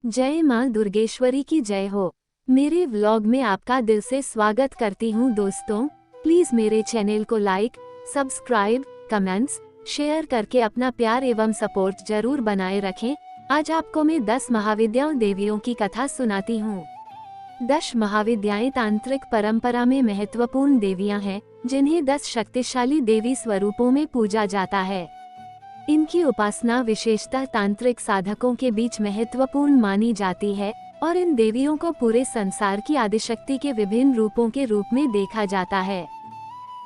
जय माँ दुर्गेश्वरी की जय हो। मेरे व्लॉग में आपका दिल से स्वागत करती हूँ दोस्तों। प्लीज मेरे चैनल को लाइक, सब्सक्राइब, कमेंट्स, शेयर करके अपना प्यार एवं सपोर्ट जरूर बनाए रखें। आज आपको मैं 10 महाविद्याओं देवियों की कथा सुनाती हूँ। 10 महाविद्याएं तांत्रिक परंपरा में महत्वपूर्ण देवियां हैं, जिन्हें 10 शक्तिशाली देवी स्वरूपों में पूजा जाता है। इनकी उपासना विशेषतः तांत्रिक साधकों के बीच महत्वपूर्ण मानी जाती है और इन देवियों को पूरे संसार की आदिशक्ति के विभिन्न रूपों के रूप में देखा जाता है।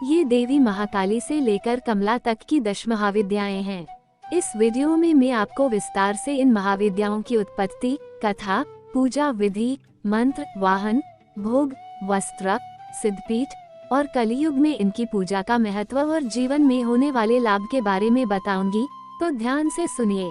ये देवी महाकाली से लेकर कमला तक की 10 महाविद्याएं हैं। इस वीडियो में मैं आपको विस्तार से इन महाविद्याओं की उत्पत्ति, कथा, पूजा विधि, मंत्र, वाहन, भोग, वस्त्र, सिद्धपीठ और कलियुग में इनकी पूजा का महत्व और जीवन में होने वाले लाभ के बारे में बताऊंगी, तो ध्यान से सुनिए।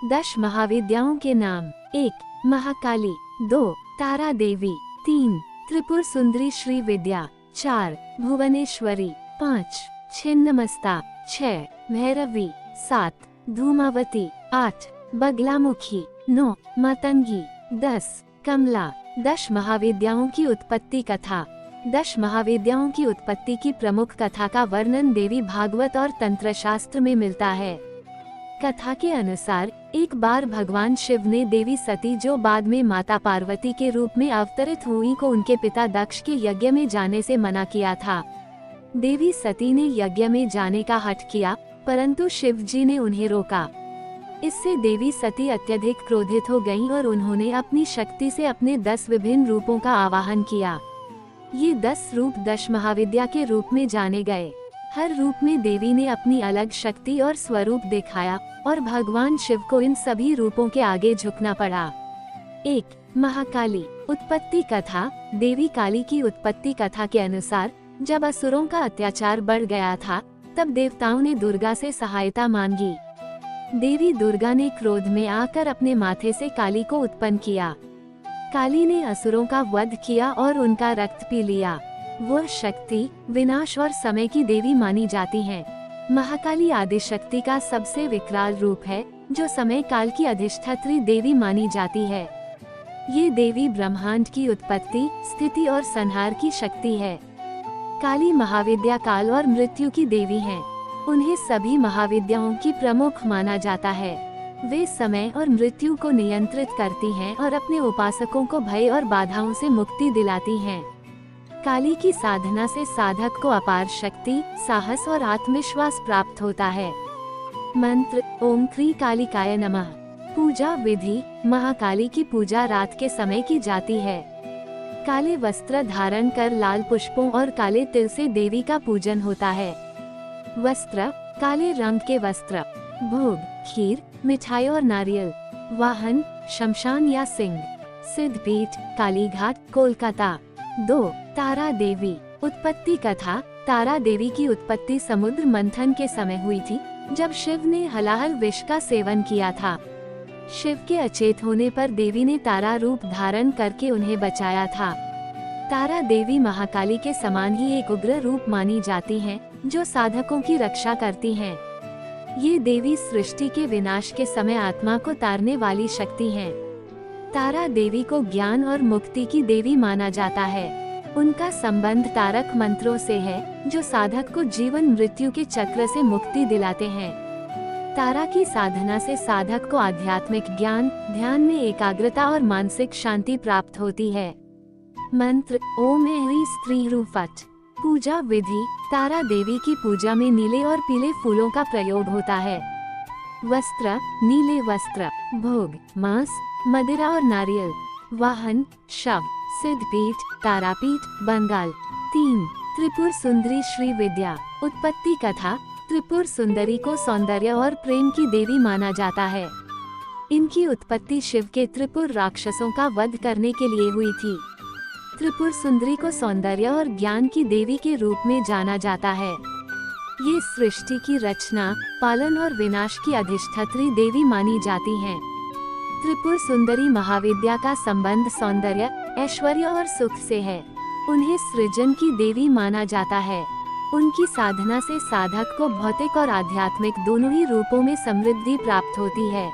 10 महाविद्याओं के नाम। 1. महाकाली। 2. तारा देवी। 3. त्रिपुर सुंदरी श्री विद्या। 4. भुवनेश्वरी। 5. छिन्नमस्ता। 6. भैरवी। 7. धूमावती। 8. बगलामुखी। 9. मतंगी। 10. कमला। 10 महाविद्याओं की उत्पत्ति कथा। 10 महाविद्याओं की उत्पत्ति की प्रमुख कथा का वर्णन देवी भागवत और तंत्र शास्त्र में मिलता है। कथा के अनुसार एक बार भगवान शिव ने देवी सती, जो बाद में माता पार्वती के रूप में अवतरित हुई, को उनके पिता दक्ष के यज्ञ में जाने से मना किया था। देवी सती ने यज्ञ में जाने का हठ किया, परंतु शिव जी ने उन्हें रोका। इससे देवी सती अत्यधिक क्रोधित हो गईं और उन्होंने अपनी शक्ति से अपने 10 विभिन्न रूपों का आवाहन किया। ये 10 रूप 10 महाविद्या के रूप में जाने गए। हर रूप में देवी ने अपनी अलग शक्ति और स्वरूप दिखाया और भगवान शिव को इन सभी रूपों के आगे झुकना पड़ा। 1. महाकाली। उत्पत्ति कथा। देवी काली की उत्पत्ति कथा के अनुसार जब असुरों का अत्याचार बढ़ गया था, तब देवताओं ने दुर्गा से सहायता मांगी। देवी दुर्गा ने क्रोध में आकर अपने माथे से काली को उत्पन्न किया। काली ने असुरों का वध किया और उनका रक्त पी लिया। वह शक्ति, विनाश और समय की देवी मानी जाती हैं। महाकाली आदिशक्ति का सबसे विकराल रूप है, जो समय काल की अधिष्ठात्री देवी मानी जाती है। ये देवी ब्रह्मांड की उत्पत्ति, स्थिति और संहार की शक्ति है। काली महाविद्या काल और मृत्यु की देवी हैं। उन्हें सभी महाविद्याओं की प्रमुख माना जाता है। वे समय और मृत्यु को नियंत्रित करती हैं और अपने उपासकों को भय और बाधाओं से मुक्ति दिलाती हैं। काली की साधना से साधक को अपार शक्ति, साहस और आत्मविश्वास प्राप्त होता है। मंत्र। ओम क्री कालिकाय नमः। पूजा विधि। महाकाली की पूजा रात के समय की जाती है। काले वस्त्र धारण कर लाल पुष्पों और काले तिल से देवी का पूजन होता है। वस्त्र। काले रंग के वस्त्र। भोग। खीर, मिठाई और नारियल। वाहन। शमशान या सिंह। सिद्धपीठ। कालीघाट, कोलकाता। 2. तारा देवी। उत्पत्ति कथा। तारा देवी की उत्पत्ति समुद्र मंथन के समय हुई थी, जब शिव ने हलाहल विष का सेवन किया था। शिव के अचेत होने पर देवी ने तारा रूप धारण करके उन्हें बचाया था। तारा देवी महाकाली के समान ही एक उग्र रूप मानी जाती हैं, जो साधकों की रक्षा करती हैं। ये देवी सृष्टि के विनाश के समय आत्मा को तारने वाली शक्ति हैं। तारा देवी को ज्ञान और मुक्ति की देवी माना जाता है। उनका संबंध तारक मंत्रों से है, जो साधक को जीवन मृत्यु के चक्र से मुक्ति दिलाते हैं। तारा की साधना से साधक को आध्यात्मिक ज्ञान, ध्यान में एकाग्रता और मानसिक शांति प्राप्त होती है। मंत्र। ओम ऐं स्त्री रूपट। पूजा विधि। तारा देवी की पूजा में नीले और पीले फूलों का प्रयोग होता है। वस्त्र। नीले वस्त्र। भोग। मांस, मदिरा और नारियल। वाहन। शव। सिद्धपीठ, तारापीठ, बंगाल। 3. त्रिपुर सुंदरी श्री विद्या। उत्पत्ति कथा। त्रिपुर सुंदरी को सौंदर्य और प्रेम की देवी माना जाता है। इनकी उत्पत्ति शिव के त्रिपुर राक्षसों का वध करने के लिए हुई थी। त्रिपुर सुंदरी को सौंदर्य और ज्ञान की देवी के रूप में जाना जाता है। ये सृष्टि की रचना, पालन और विनाश की अधिष्ठात्री देवी मानी जाती हैं। त्रिपुर सुंदरी महाविद्या का संबंध सौंदर्य, ऐश्वर्य और सुख से है। उन्हें सृजन की देवी माना जाता है। उनकी साधना से साधक को भौतिक और आध्यात्मिक दोनों ही रूपों में समृद्धि प्राप्त होती है।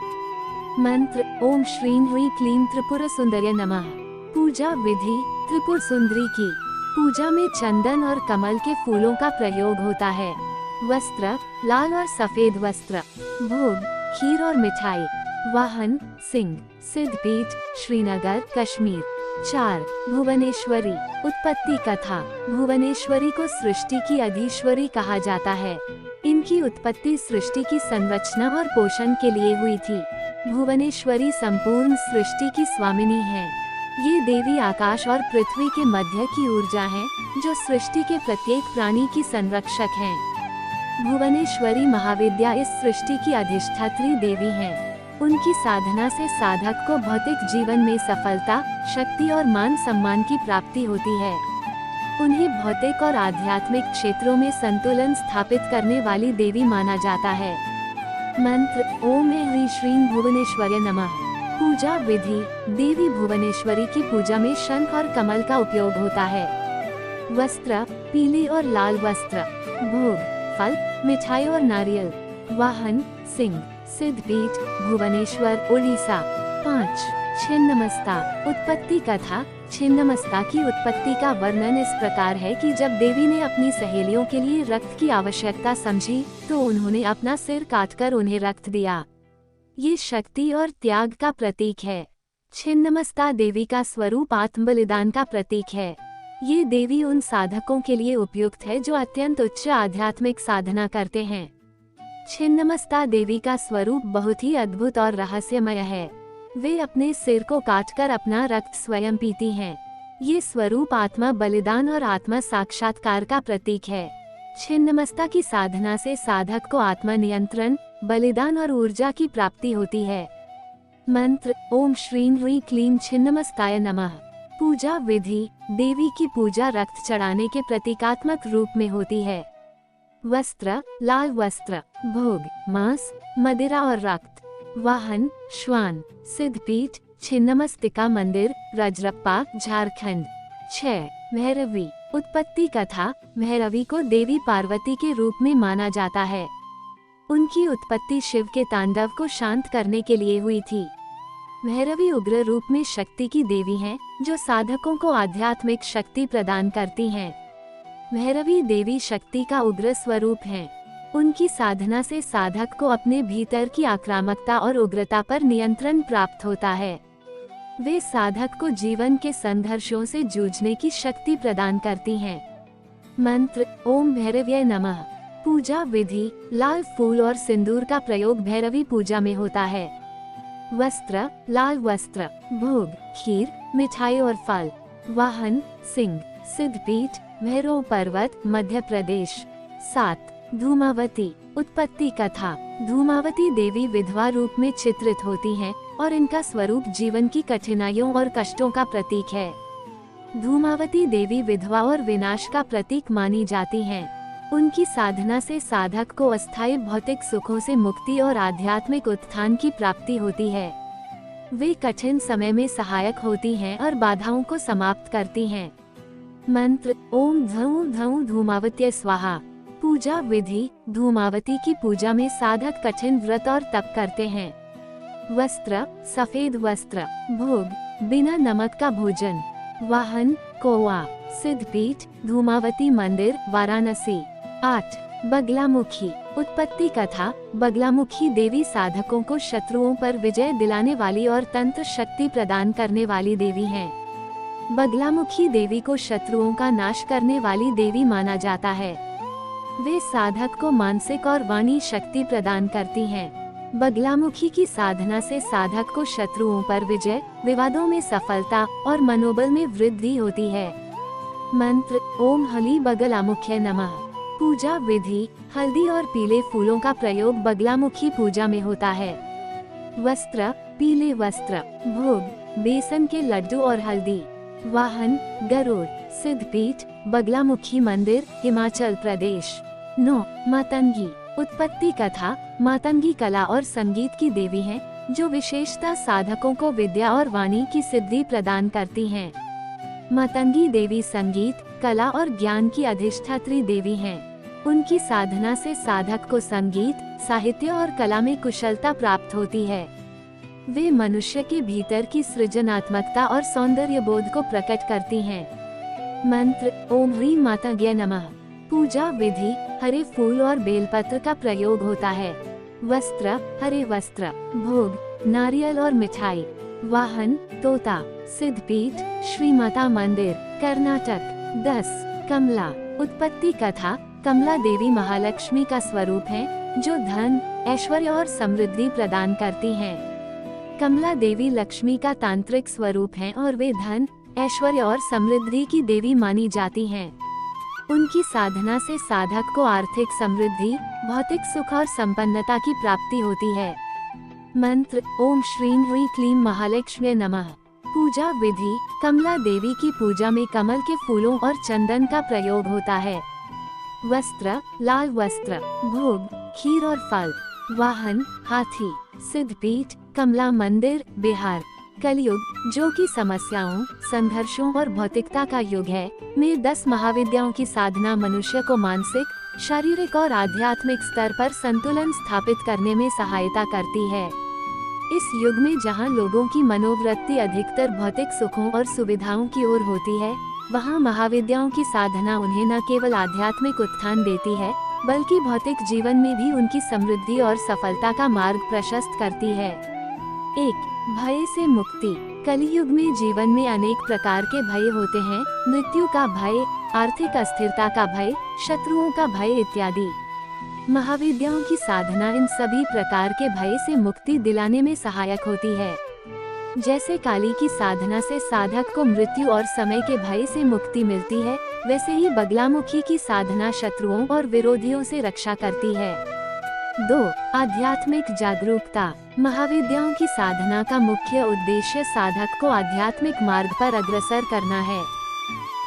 मंत्र ओम श्रीं ह्रीं क्लीं त्रिपुर सुंदर्य नमः। पूजा विधि त्रिपुर सुंदरी की पूजा में चंदन और कमल के फूलों का प्रयोग होता है। वस्त्र लाल और सफेद वस्त्र। भोग खीर और मिठाई। वाहन सिंह। सिद्धपीठ श्रीनगर कश्मीर। 4 भुवनेश्वरी उत्पत्ति कथा। भुवनेश्वरी को सृष्टि की अधीश्वरी कहा जाता है। इनकी उत्पत्ति सृष्टि की संरचना और पोषण के लिए हुई थी। भुवनेश्वरी संपूर्ण सृष्टि की स्वामिनी है। ये देवी आकाश और पृथ्वी के मध्य की ऊर्जा है, जो सृष्टि के प्रत्येक प्राणी की संरक्षक हैं। भुवनेश्वरी महाविद्या इस सृष्टि की अधिष्ठात्री देवी हैं। उनकी साधना से साधक को भौतिक जीवन में सफलता, शक्ति और मान सम्मान की प्राप्ति होती है। उन्हें भौतिक और आध्यात्मिक क्षेत्रों में संतुलन स्थापित करने वाली देवी माना जाता है। मंत्र ओम ह्रीं श्रीं भुवनेश्वर्य नमः। पूजा विधि देवी भुवनेश्वरी की पूजा में शंख और कमल का उपयोग होता है। वस्त्र पीले और लाल वस्त्र। भोग फल मिठाई और नारियल। वाहन सिंह। सिद्धपीठ भुवनेश्वर उड़ीसा। 5 छिन्नमस्ता उत्पत्ति कथा। छिन्नमस्ता की उत्पत्ति का वर्णन इस प्रकार है कि जब देवी ने अपनी सहेलियों के लिए रक्त की आवश्यकता समझी, तो उन्होंने अपना सिर काटकर उन्हें रक्त दिया। ये शक्ति और त्याग का प्रतीक है। छिन्नमस्ता देवी का स्वरूप आत्मबलिदान का प्रतीक है। ये देवी उन साधकों के लिए उपयुक्त है जो अत्यंत उच्च आध्यात्मिक साधना करते हैं। छिन्नमस्ता देवी का स्वरूप बहुत ही अद्भुत और रहस्यमय है। वे अपने सिर को काटकर अपना रक्त स्वयं पीती हैं। ये स्वरूप आत्मा बलिदान और आत्मा साक्षात्कार का प्रतीक है। छिन्नमस्ता की साधना से साधक को आत्मा नियंत्रण, बलिदान और ऊर्जा की प्राप्ति होती है। मंत्र ओम श्रीं ह्रीं क्लीं छिन्नमस्ताय नमः। पूजा विधि देवी की पूजा रक्त चढ़ाने के प्रतीकात्मक रूप में होती है। वस्त्र लाल वस्त्र। भोग मांस मदिरा और रक्त। वाहन श्वान। सिद्धपीठ छिन्नमस्तिका मंदिर रजरप्पा झारखंड। 6 भैरवी उत्पत्ति कथा। भैरवी को देवी पार्वती के रूप में माना जाता है। उनकी उत्पत्ति शिव के तांडव को शांत करने के लिए हुई थी। भैरवी उग्र रूप में शक्ति की देवी हैं, जो साधकों को आध्यात्मिक शक्ति प्रदान करती हैं। भैरवी देवी शक्ति का उग्र स्वरूप हैं। उनकी साधना से साधक को अपने भीतर की आक्रामकता और उग्रता पर नियंत्रण प्राप्त होता है। वे साधक को जीवन के संघर्षों से जूझने की शक्ति प्रदान करती हैं। मंत्र ओम भैरव्य नमः। पूजा विधि लाल फूल और सिंदूर का प्रयोग भैरवी पूजा में होता है। वस्त्र लाल वस्त्र। भोग खीर मिठाई और फल। वाहन सिंह। सिद्धपीठ भैरव पर्वत मध्य प्रदेश। 7 धूमावती उत्पत्ति कथा। धूमावती देवी विधवा रूप में चित्रित होती हैं और इनका स्वरूप जीवन की कठिनाइयों और कष्टों का प्रतीक है। धूमावती देवी विधवा और विनाश का प्रतीक मानी जाती हैं। उनकी साधना से साधक को अस्थायी भौतिक सुखों से मुक्ति और आध्यात्मिक उत्थान की प्राप्ति होती है। वे कठिन समय में सहायक होती हैं और बाधाओं को समाप्त करती हैं। मंत्र ओम धऊ धऊ धूमावत्य स्वाहा। पूजा विधि धूमावती की पूजा में साधक कठिन व्रत और तप करते हैं। वस्त्र सफेद वस्त्र। भोग बिना नमक का भोजन। वाहन कौवा। सिद्धपीठ धूमावती मंदिर वाराणसी। 8 बगलामुखी उत्पत्ति कथा। बगलामुखी देवी साधकों को शत्रुओं पर विजय दिलाने वाली और तंत्र शक्ति प्रदान करने वाली देवी हैं। बगलामुखी देवी को शत्रुओं का नाश करने वाली देवी माना जाता है। वे साधक को मानसिक और वाणी शक्ति प्रदान करती हैं। बगलामुखी की साधना से साधक को शत्रुओं पर विजय, विवादों में सफलता और मनोबल में वृद्धि होती है। मंत्र ओम हली बगलामुख्य नमः। पूजा विधि हल्दी और पीले फूलों का प्रयोग बगलामुखी पूजा में होता है। वस्त्र पीले वस्त्र। भोग बेसन के लड्डू और हल्दी। वाहन गरुड़। सिद्धपीठ बगलामुखी मंदिर हिमाचल प्रदेश। 9 मातंगी उत्पत्ति कथा। मातंगी कला और संगीत की देवी हैं, जो विशेषता साधकों को विद्या और वाणी की सिद्धि प्रदान करती हैं। मातंगी देवी संगीत, कला और ज्ञान की अधिष्ठात्री देवी हैं। उनकी साधना से साधक को संगीत, साहित्य और कला में कुशलता प्राप्त होती है। वे मनुष्य के भीतर की सृजनात्मकता और सौंदर्य बोध को प्रकट करती हैं। मंत्र ओम ह्रीं माताज्ञ नमः। पूजा विधि हरे फूल और बेलपत्र का प्रयोग होता है। वस्त्र हरे वस्त्र। भोग नारियल और मिठाई। वाहन तोता। सिद्धपीठ श्री माता मंदिर कर्नाटक। 10 कमला। उत्पत्ति कथा कमला देवी महालक्ष्मी का स्वरूप है जो धन ऐश्वर्य और समृद्धि प्रदान करती हैं। कमला देवी लक्ष्मी का तांत्रिक स्वरूप हैं और वे धन ऐश्वर्य और समृद्धि की देवी मानी जाती हैं। उनकी साधना से साधक को आर्थिक समृद्धि भौतिक सुख और संपन्नता की प्राप्ति होती है। मंत्र ओम श्रीं ह्रीं क्लीं महालक्ष्म्यै नमः। पूजा विधि कमला देवी की पूजा में कमल के फूलों और चंदन का प्रयोग होता है। वस्त्र लाल वस्त्र। भोग खीर और फल। वाहन हाथी। सिद्धपीठ कमला मंदिर बिहार। कलयुग जो कि समस्याओं संघर्षों और भौतिकता का युग है में 10 महाविद्याओं की साधना मनुष्य को मानसिक शारीरिक और आध्यात्मिक स्तर पर संतुलन स्थापित करने में सहायता करती है। इस युग में जहां लोगों की मनोवृत्ति अधिकतर भौतिक सुखों और सुविधाओं की ओर होती है, वहां महाविद्याओं की साधना उन्हें न केवल आध्यात्मिक उत्थान देती है बल्कि भौतिक जीवन में भी उनकी समृद्धि और सफलता का मार्ग प्रशस्त करती है। 1 भय से मुक्ति। कलयुग में जीवन में अनेक प्रकार के भय होते हैं। मृत्यु का भय, आर्थिक अस्थिरता का भय, शत्रुओं का भय इत्यादि। महाविद्याओं की साधना इन सभी प्रकार के भय से मुक्ति दिलाने में सहायक होती है। जैसे काली की साधना से साधक को मृत्यु और समय के भय से मुक्ति मिलती है, वैसे ही बगलामुखी की साधना शत्रुओं और विरोधियों से रक्षा करती है। 2 आध्यात्मिक जागरूकता। महाविद्याओं की साधना का मुख्य उद्देश्य साधक को आध्यात्मिक मार्ग पर अग्रसर करना है।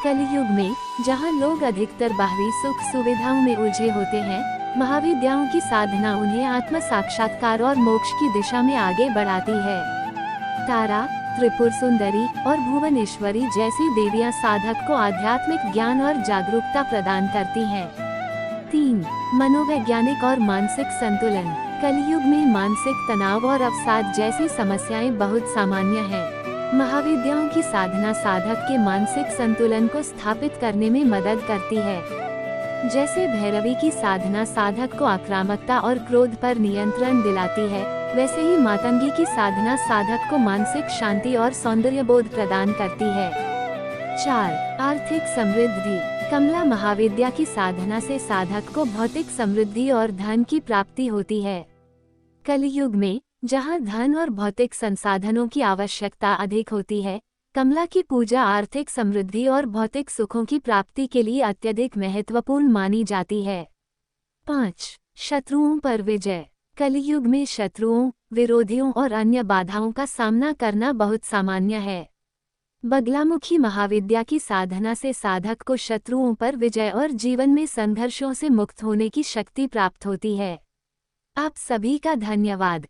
कलयुग में जहां लोग अधिकतर बाहरी सुख सुविधाओं में उलझे होते हैं, महाविद्याओं की साधना उन्हें आत्म साक्षात्कार और मोक्ष की दिशा में आगे बढ़ाती है। तारा त्रिपुर सुंदरी और भुवनेश्वरी जैसी देवियां साधक को आध्यात्मिक ज्ञान और जागरूकता प्रदान करती हैं। 3 मनोवैज्ञानिक और मानसिक संतुलन। कलयुग में मानसिक तनाव और अवसाद जैसी समस्याएं बहुत सामान्य हैं। महाविद्याओं की साधना साधक के मानसिक संतुलन को स्थापित करने में मदद करती है। जैसे भैरवी की साधना साधक को आक्रामकता और क्रोध पर नियंत्रण दिलाती है, वैसे ही मातंगी की साधना साधक को मानसिक शांति और सौंदर्य बोध प्रदान करती है। 4 आर्थिक समृद्धि। कमला महाविद्या की साधना से साधक को भौतिक समृद्धि और धन की प्राप्ति होती है। कलयुग में जहां धन और भौतिक संसाधनों की आवश्यकता अधिक होती है, कमला की पूजा आर्थिक समृद्धि और भौतिक सुखों की प्राप्ति के लिए अत्यधिक महत्वपूर्ण मानी जाती है। 5 शत्रुओं पर विजय। कलयुग में शत्रुओं विरोधियों और अन्य बाधाओं का सामना करना बहुत सामान्य है। बगलामुखी महाविद्या की साधना से साधक को शत्रुओं पर विजय और जीवन में संघर्षों से मुक्त होने की शक्ति प्राप्त होती है। आप सभी का धन्यवाद।